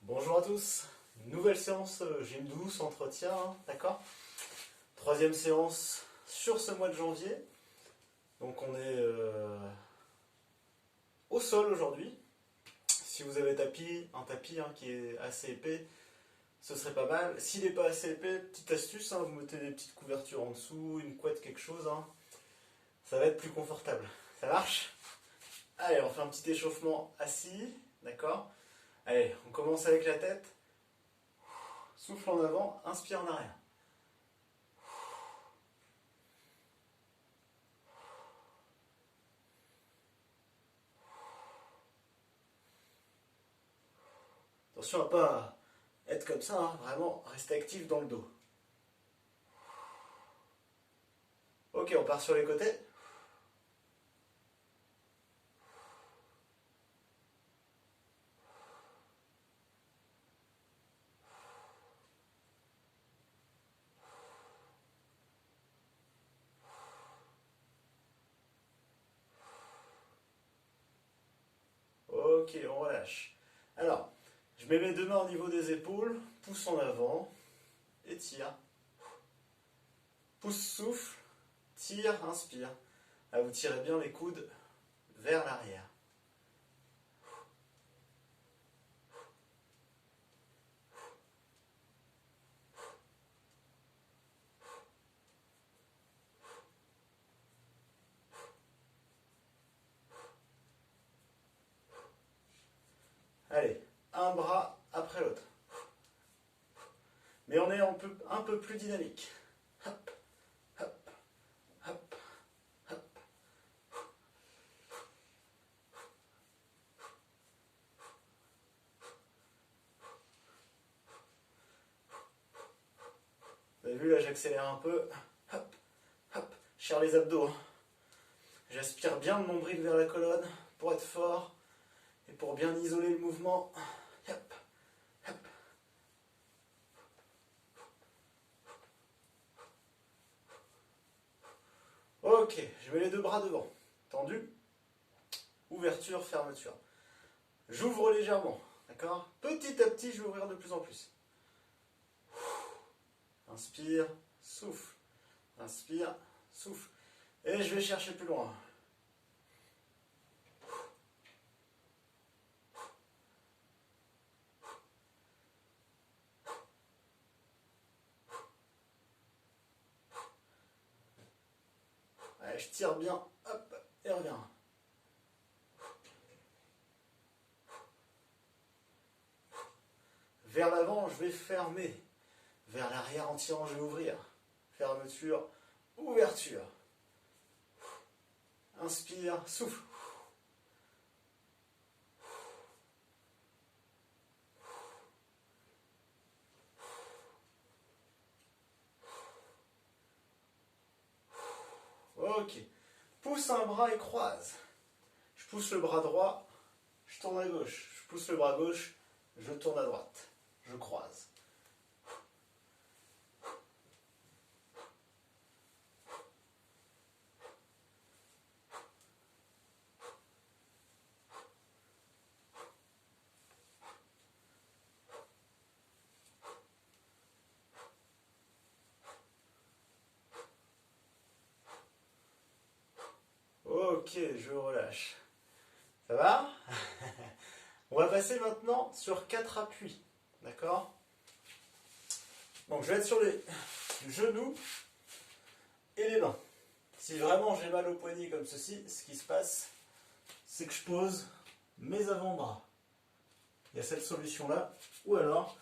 Bonjour à tous, nouvelle séance gym douce, entretien, d'accord. Troisième séance sur ce mois de janvier. Donc on est au sol aujourd'hui. Si vous avez un tapis qui est assez épais, ce serait pas mal. S'il n'est pas assez épais, petite astuce, vous mettez des petites couvertures en dessous, une couette, quelque chose. Ça va être plus confortable. Ça marche? Allez, on fait un petit échauffement assis, d'accord. Allez, on commence avec la tête. Souffle en avant, inspire en arrière. Attention à pas être comme ça, vraiment rester actif dans le dos. Ok, on part sur les côtés. Ok, on relâche. Alors, je mets mes deux mains au niveau des épaules, pousse en avant, étire. Pousse, souffle, tire, inspire. Là, vous tirez bien les coudes vers l'arrière. Allez, un bras après l'autre. Mais on est un peu plus dynamique. Hop, hop, hop, hop. Vous avez vu, là j'accélère un peu. Hop, hop, je serre les abdos. J'aspire bien le nombril vers la colonne pour être fort et pour bien isoler le mouvement. Hop, hop. Ok, je mets les deux bras devant. Tendu. Ouverture, fermeture. J'ouvre légèrement, d'accord? Petit à petit, je vais ouvrir de plus en plus. Inspire, souffle. Inspire, souffle. Et je vais chercher plus loin. Allez, je tire bien, hop, et reviens. Vers l'avant, je vais fermer. Vers l'arrière, en tirant, je vais ouvrir. Fermeture, ouverture. Inspire, souffle. Ok. Pousse un bras et croise. Je pousse le bras droit, je tourne à gauche. Je pousse le bras gauche, je tourne à droite. Je croise. Ok, je relâche. Ça va? On va passer maintenant sur 4 appuis. D'accord? Donc je vais être sur les genoux et les mains. Si vraiment j'ai mal au poignet comme ceci, ce qui se passe, c'est que je pose mes avant-bras. Il y a cette solution-là. Ou alors,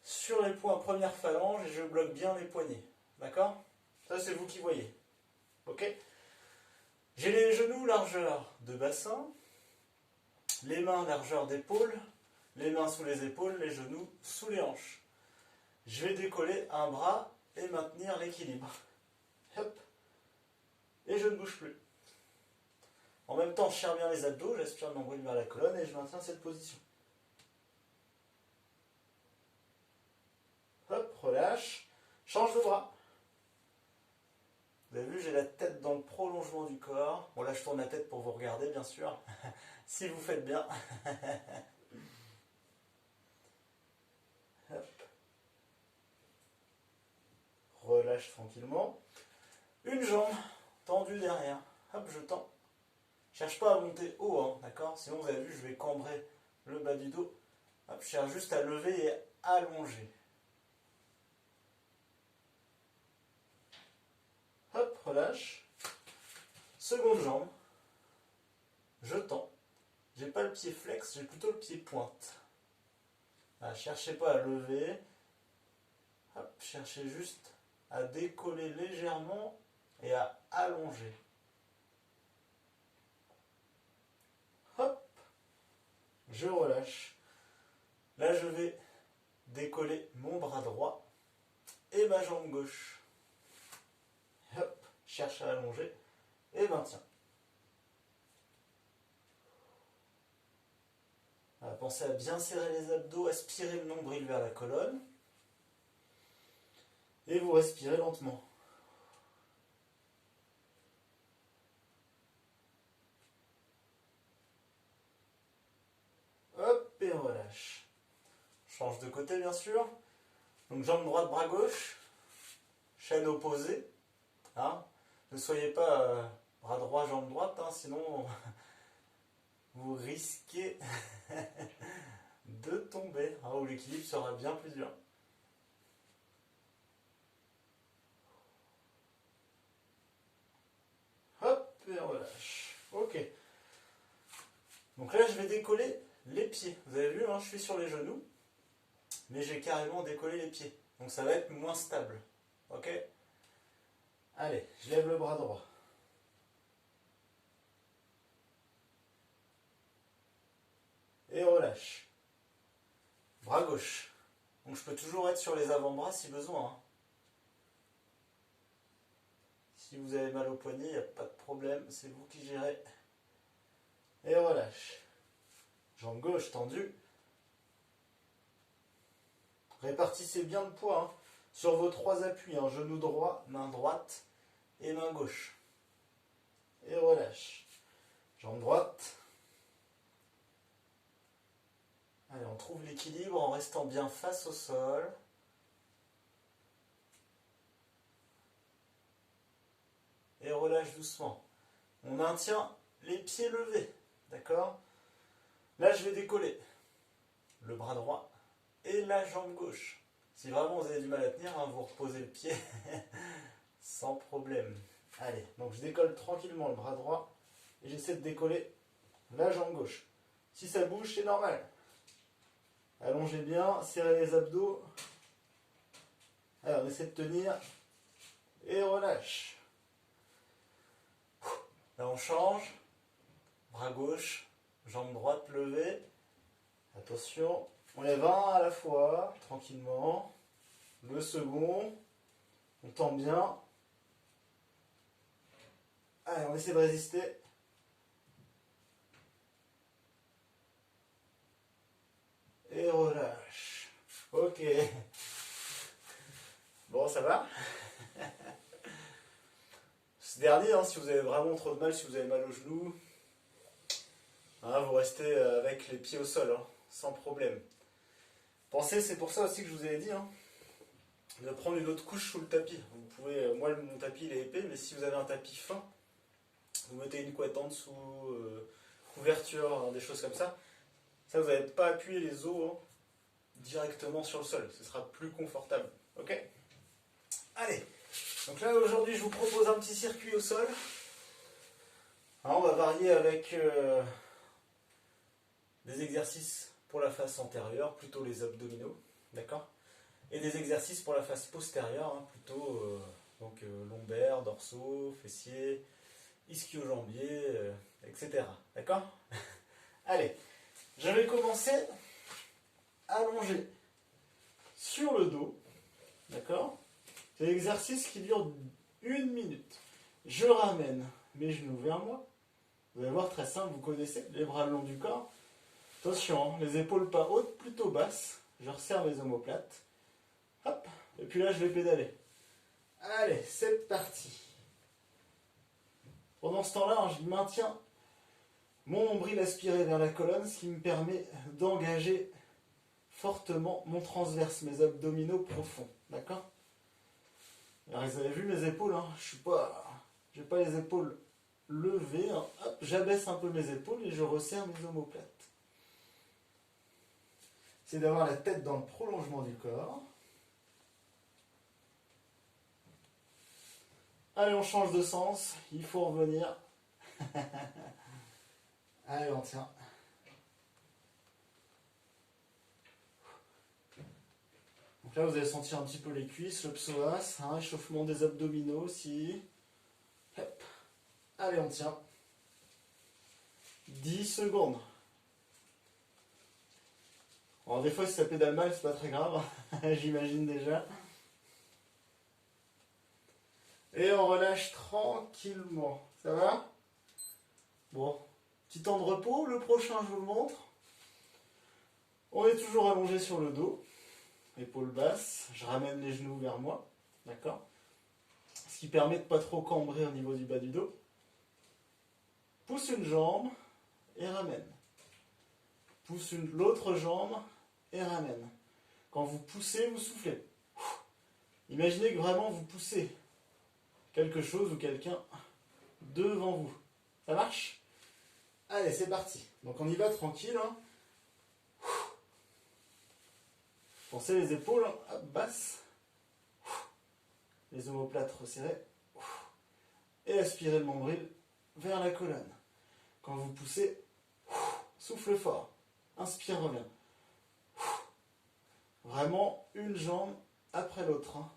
sur les points première phalange, et je bloque bien les poignets. D'accord? Ça, c'est vous qui voyez. Ok? J'ai les genoux largeur de bassin, les mains largeur d'épaule, les mains sous les épaules, les genoux sous les hanches. Je vais décoller un bras et maintenir l'équilibre. Hop. Et je ne bouge plus. En même temps, je serre bien les abdos, j'aspire le nombril vers la colonne et je maintiens cette position. Hop, relâche. Change de bras. Vous avez vu, j'ai la tête dans le prolongement du corps. Bon, là, je tourne la tête pour vous regarder, bien sûr. Si vous faites bien. relâche tranquillement. Une jambe tendue derrière. Hop, je tends. Cherche pas à monter haut, hein, d'accord? Sinon, vous avez vu, je vais cambrer le bas du dos. Hop, je cherche juste à lever et allonger. Hop, relâche. Seconde jambe. Je tends. J'ai pas le pied flex, j'ai plutôt le pied pointe. Ah, cherchez pas à lever. Hop, cherchez juste à décoller légèrement et à allonger. Hop, je relâche. Là, je vais décoller mon bras droit et ma jambe gauche. Hop, cherche à allonger et maintiens. Pensez à bien serrer les abdos, aspirez le nombril vers la colonne. Et vous respirez lentement. Hop, et on relâche. Change de côté, bien sûr. Donc jambe droite, bras gauche. Chaîne opposée. Hein. Ne soyez pas bras droit, jambe droite, hein, sinon vous risquez de tomber, hein, où l'équilibre sera bien plus dur. Hop, et on relâche. Ok. Donc là, je vais décoller les pieds. Vous avez vu, hein, je suis sur les genoux, mais j'ai carrément décollé les pieds. Donc ça va être moins stable. Ok? Allez, je lève le bras droit. Et relâche. Bras gauche. Donc je peux toujours être sur les avant-bras si besoin. Hein. Si vous avez mal au poignet, il n'y a pas de problème, c'est vous qui gérez. Et relâche. Jambe gauche tendue. Répartissez bien le poids hein, sur vos trois appuis. Hein, genou droit, main droite et main gauche. Et relâche. Jambe droite. Allez, on trouve l'équilibre en restant bien face au sol. Et relâche doucement. On maintient les pieds levés. D'accord? Là, je vais décoller le bras droit et la jambe gauche. Si vraiment vous avez du mal à tenir, hein, vous reposez le pied sans problème. Allez, donc je décolle tranquillement le bras droit et j'essaie de décoller la jambe gauche. Si ça bouge, c'est normal. Allongez bien, serrez les abdos. Alors, on essaie de tenir et relâche. Là, on change. Bras gauche, jambe droite levée. Attention, on lève un à la fois, tranquillement. Le second, on tend bien. Allez, on essaie de résister. Et relâche. Ok. Bon, ça va? Ce dernier, hein, si vous avez vraiment trop de mal, si vous avez mal aux genoux, hein, vous restez avec les pieds au sol, hein, sans problème. Pensez, c'est pour ça aussi que je vous ai dit, hein, de prendre une autre couche sous le tapis. Vous pouvez, moi mon tapis il est épais, mais si vous avez un tapis fin, vous mettez une couette en dessous, couverture, hein, des choses comme ça. Ça, vous n'allez pas appuyer les os hein, directement sur le sol. Ce sera plus confortable. Ok? Allez. Donc là, aujourd'hui, je vous propose un petit circuit au sol. Alors, on va varier avec des exercices pour la face antérieure, plutôt les abdominaux. D'accord? Et des exercices pour la face postérieure, hein, plutôt lombaires, dorsaux, fessiers, ischio-jambiers, etc. D'accord? Allez. Je vais commencer allongé sur le dos, d'accord? C'est l'exercice qui dure 1 minute. Je ramène mes genoux vers moi. Vous allez voir, très simple, vous connaissez, les bras le long du corps. Attention, hein, les épaules pas hautes, plutôt basses. Je resserre mes omoplates. Hop, et puis là, je vais pédaler. Allez, c'est parti. Pendant ce temps-là, hein, je maintiens mon nombril aspiré vers la colonne, ce qui me permet d'engager fortement mon transverse, mes abdominaux profonds. D'accord? Alors, vous avez vu mes épaules, hein, j'ai pas les épaules levées. Hein. Hop, j'abaisse un peu mes épaules et je resserre mes omoplates. C'est d'avoir la tête dans le prolongement du corps. Allez, on change de sens. Il faut revenir. Allez, on tient. Donc là, vous allez sentir un petit peu les cuisses, le psoas, hein, échauffement des abdominaux aussi. Hop. Allez, on tient. 10 secondes. Alors, des fois, si ça pédale mal, c'est pas très grave. J'imagine déjà. Et on relâche tranquillement. Ça va? Bon. Petit temps de repos. Le prochain, je vous le montre. On est toujours allongé sur le dos. Épaules basses. Je ramène les genoux vers moi. D'accord? Ce qui permet de ne pas trop cambrer au niveau du bas du dos. Pousse une jambe et ramène. Pousse l'autre jambe et ramène. Quand vous poussez, vous soufflez. Imaginez que vraiment vous poussez quelque chose ou quelqu'un devant vous. Ça marche? Allez, c'est parti. Donc on y va tranquille. Hein. Pensez les épaules hein, basses. Les omoplates resserrées. Et aspirez le nombril vers la colonne. Quand vous poussez, souffle fort. Inspire, reviens. Vraiment une jambe après l'autre. Hein.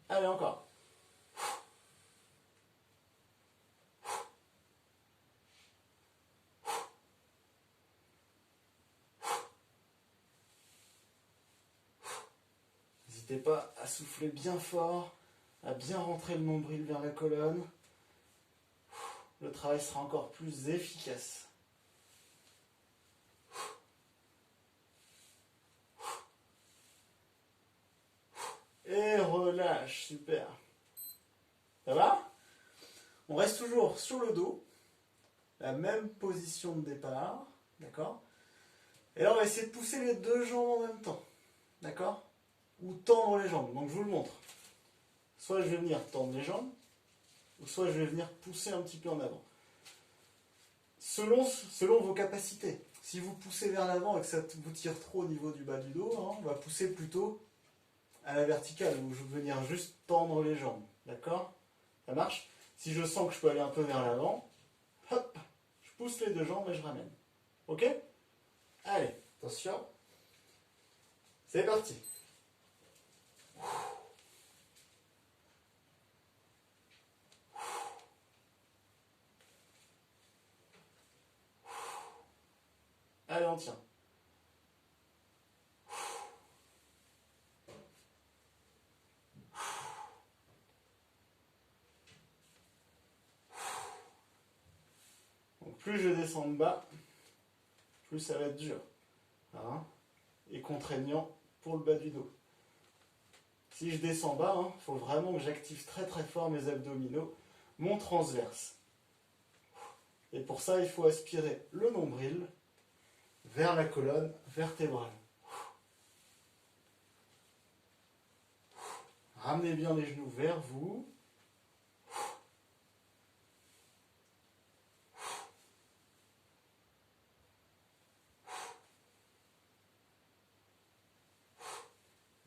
Allez, encore. N'hésitez pas à souffler bien fort, à bien rentrer le nombril vers la colonne. Le travail sera encore plus efficace. Et relâche, super. Ça va? On reste toujours sur le dos, la même position de départ, d'accord? Et là, on va essayer de pousser les deux jambes en même temps, d'accord? Ou tendre les jambes. Donc, je vous le montre. Soit je vais venir tendre les jambes, ou soit je vais venir pousser un petit peu en avant. Selon vos capacités. Si vous poussez vers l'avant et que ça vous tire trop au niveau du bas du dos, hein, on va pousser plutôt à la verticale, où je vais venir juste tendre les jambes. D'accord? Ça marche? Si je sens que je peux aller un peu vers l'avant, hop, je pousse les deux jambes et je ramène. Ok? Allez, attention. C'est parti. Allez, on tient. Donc plus je descends de bas, plus ça va être dur. Hein, et contraignant pour le bas du dos. Si je descends bas, il faut vraiment que j'active très très fort mes abdominaux, mon transverse. Et pour ça, il faut aspirer le nombril vers la colonne vertébrale. Ramenez bien les genoux vers vous.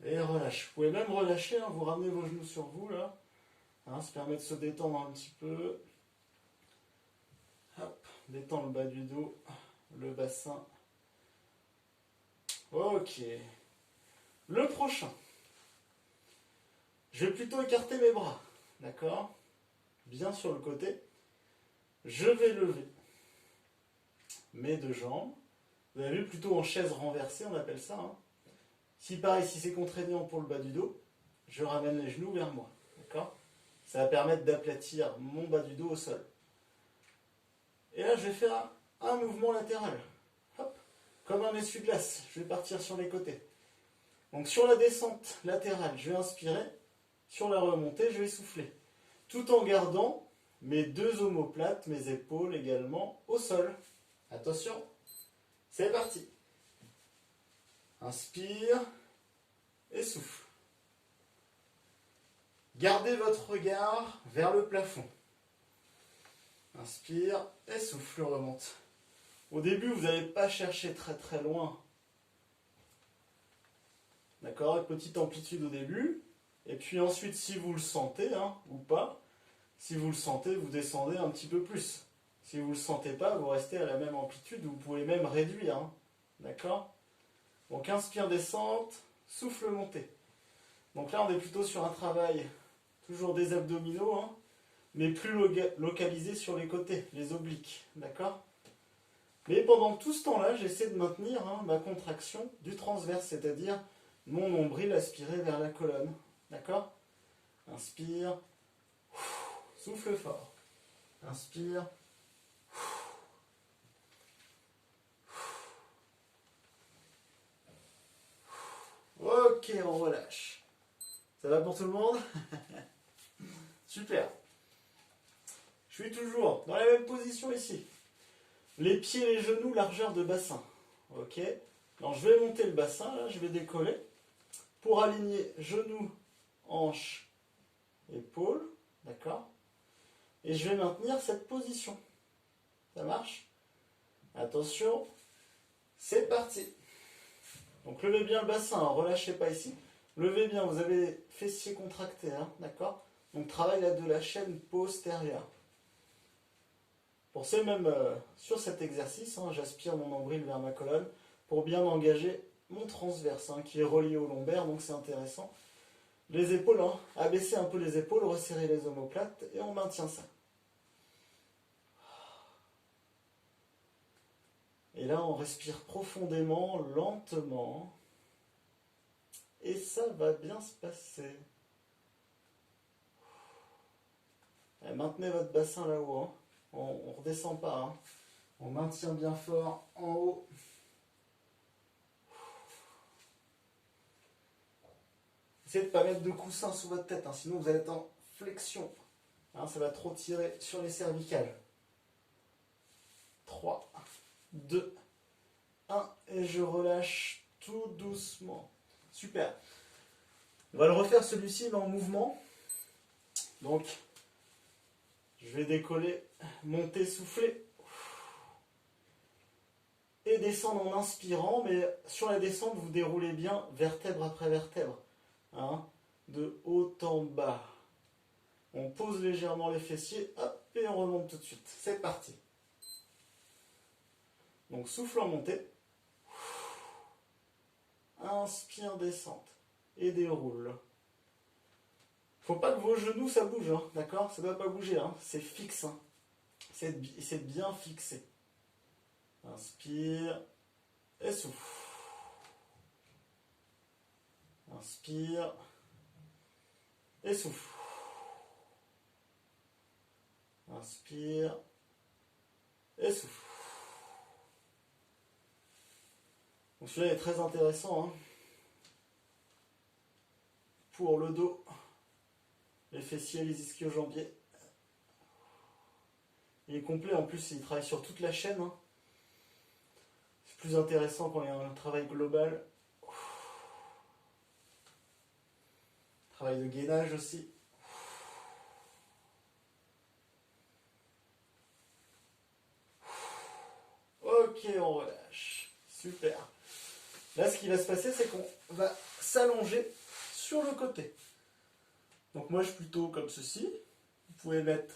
Et relâche. Vous pouvez même relâcher, vous ramenez vos genoux sur vous là. Ça permet de se détendre un petit peu. Hop, détend le bas du dos, le bassin. Ok. Le prochain. Je vais plutôt écarter mes bras. D'accord? Bien sur le côté. Je vais lever mes deux jambes. Vous avez vu, plutôt en chaise renversée, on appelle ça. Hein. Si pareil, si c'est contraignant pour le bas du dos, je ramène les genoux vers moi. D'accord? Ça va permettre d'aplatir mon bas du dos au sol. Et là, je vais faire un mouvement latéral. Hop, comme un essuie-glace. Je vais partir sur les côtés. Donc sur la descente latérale, je vais inspirer. Sur la remontée, je vais souffler. Tout en gardant mes deux omoplates, mes épaules également au sol. Attention, c'est parti. Inspire et souffle. Gardez votre regard vers le plafond. Inspire et souffle, remonte. Au début, vous n'allez pas chercher très très loin. D'accord, petite amplitude au début. Et puis ensuite, si vous le sentez, ou pas, si vous le sentez, vous descendez un petit peu plus. Si vous ne le sentez pas, vous restez à la même amplitude, vous pouvez même réduire. D'accord? Donc inspire, descente, souffle, montée. Donc là, on est plutôt sur un travail, toujours des abdominaux, mais plus localisé sur les côtés, les obliques. D'accord? Mais pendant tout ce temps-là, j'essaie de maintenir ma contraction du transverse, c'est-à-dire mon nombril aspiré vers la colonne. D'accord? Inspire, souffle fort. Inspire. Ok, on relâche. Ça va pour tout le monde? Super. Je suis toujours dans la même position ici. Les pieds et les genoux, largeur de bassin. Ok? Alors je vais monter le bassin, là, je vais décoller. Pour aligner genoux, hanches, épaules. D'accord? Et je vais maintenir cette position. Ça marche? Attention, c'est parti. Donc levez bien le bassin, relâchez pas ici. Levez bien, vous avez les fessiers contractés, d'accord? Donc travail là de la chaîne postérieure. Pour ce même, sur cet exercice, j'aspire mon nombril vers ma colonne pour bien engager mon transverse qui est relié au lombaire, donc c'est intéressant. Les épaules, abaisser un peu les épaules, resserrer les omoplates et on maintient ça. Et là, on respire profondément, lentement. Et ça va bien se passer. Et maintenez votre bassin là-haut. On ne redescend pas. On maintient bien fort en haut. Essayez de ne pas mettre de coussin sous votre tête, sinon vous allez être en flexion. Ça va trop tirer sur les cervicales. 3, 2, 1, et je relâche tout doucement. Super. On va le refaire celui-ci, mais en mouvement. Donc, je vais décoller, monter, souffler. Et descendre en inspirant, mais sur la descente, vous déroulez bien vertèbre après vertèbre. De haut en bas. On pose légèrement les fessiers, hop, et on remonte tout de suite. C'est parti. Donc souffle en montée. Inspire, descente. Et déroule. Faut pas que vos genoux ça bouge, d'accord? Ça ne doit pas bouger, c'est fixe. C'est bien fixé. Inspire et souffle. Inspire et souffle. Inspire et souffle. Donc celui-là est très intéressant pour le dos, les fessiers, les ischio-jambiers. Il est complet, en plus il travaille sur toute la chaîne. C'est plus intéressant quand il y a un travail global. Travail de gainage aussi. Ok, on relâche. Super. Là, ce qui va se passer, c'est qu'on va s'allonger sur le côté. Donc moi, je suis plutôt comme ceci. Vous pouvez mettre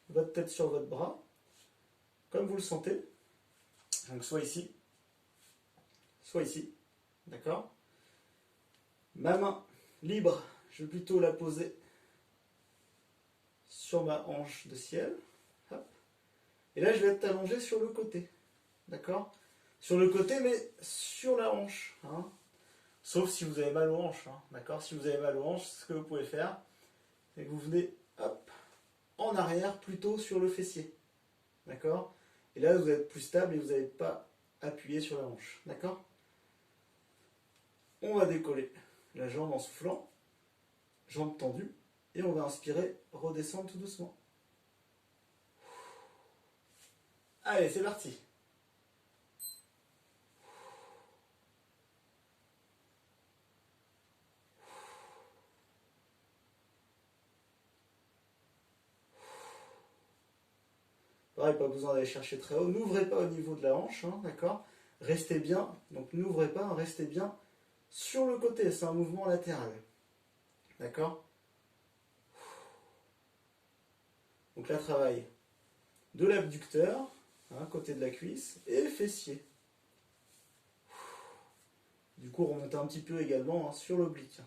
votre tête sur votre bras, comme vous le sentez. Donc soit ici, d'accord? Ma main libre, je vais plutôt la poser sur ma hanche de ciel. Hop. Et là, je vais être allongé sur le côté, d'accord? Sur le côté, mais sur la hanche. Sauf si vous avez mal aux hanches, d'accord? Si vous avez mal aux hanches, ce que vous pouvez faire, c'est que vous venez, hop, en arrière, plutôt sur le fessier, d'accord? Et là, vous êtes plus stable et vous n'allez pas appuyer sur la hanche, d'accord? On va décoller la jambe en soufflant, jambe tendue, et on va inspirer, redescendre tout doucement. Allez, c'est parti. Pareil, pas besoin d'aller chercher très haut. N'ouvrez pas au niveau de la hanche, hein, d'accord? Restez bien, donc n'ouvrez pas, restez bien sur le côté, c'est un mouvement latéral. D'accord? Donc là, travail de l'abducteur, hein, côté de la cuisse, et fessier. Du coup, remontez un petit peu également hein, sur l'oblique.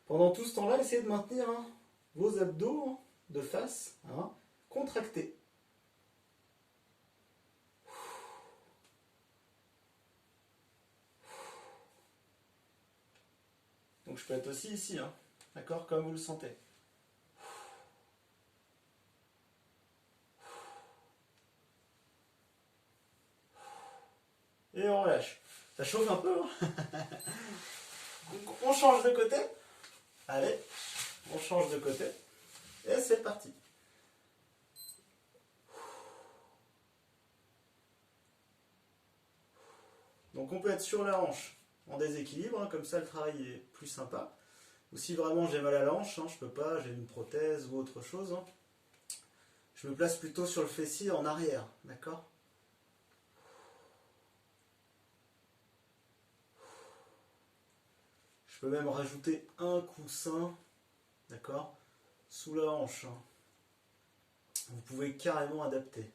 Pendant tout ce temps-là, essayez de maintenir hein, vos abdos hein, de face hein, contractés. Donc je peux être aussi ici, hein, d'accord, comme vous le sentez. Et on relâche. Ça chauffe un peu. Hein. Donc on change de côté. Allez, on change de côté. Et c'est parti. Donc on peut être sur la hanche en déséquilibre, hein, comme ça le travail est plus sympa. Ou si vraiment j'ai mal à la hanche, hein, je peux pas, j'ai une prothèse ou autre chose. Hein, je me place plutôt sur le fessier en arrière, d'accord? Je peux même rajouter un coussin, d'accord, sous la hanche. Hein. Vous pouvez carrément adapter.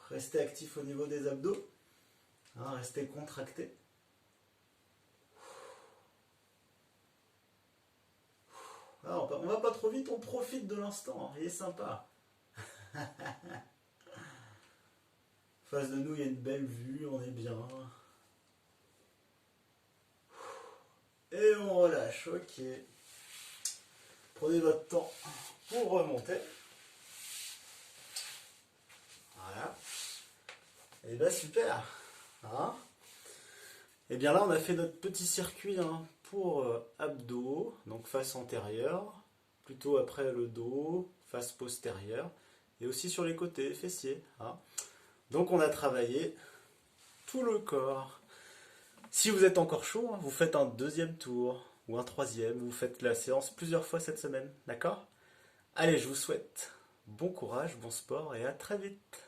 Restez actif au niveau des abdos. Hein, restez contracté. Ah, on va pas trop vite, on profite de l'instant. Il est sympa. Face de nous, il y a une belle vue, on est bien. Et on relâche, ok. Prenez votre temps pour remonter. Voilà. Et bien super. Hein, et bien là, on a fait notre petit circuit hein, pour abdos, donc face antérieure, plutôt après le dos, face postérieure, et aussi sur les côtés, fessiers. Hein. Donc on a travaillé tout le corps. Si vous êtes encore chaud, hein, vous faites un deuxième tour ou un troisième, vous faites la séance plusieurs fois cette semaine, d'accord? Allez, je vous souhaite bon courage, bon sport et à très vite.